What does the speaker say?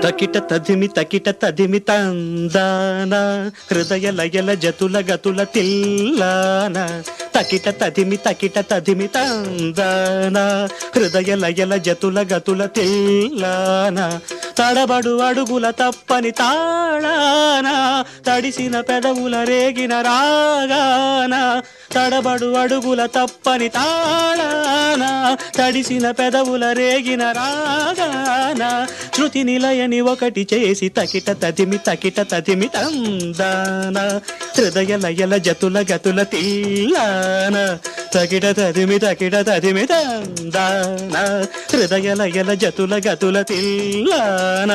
తకిట తదిమి తందాన హృదయ లయల జతుల గతుల తిల్లాన తకిట తదిమి తందాన హృదయ లయల జతుల గతుల తిల్లాన తడబడు అడుగుల తప్పని తాళాన తడిసిన పెదవుల రేగిన రాగాన తడబడు అడుగుల తప్పని తాళాన తడిసిన పెదవుల రేగిన రాగాన శృతి నిలయని ఒకటి చేసి తకిట తదిమి తందాన హృదయ లయల జతుల గతుల తీయాన తకిట తదిమి తందాన హృదయ లయల జతుల గతుల తీయాన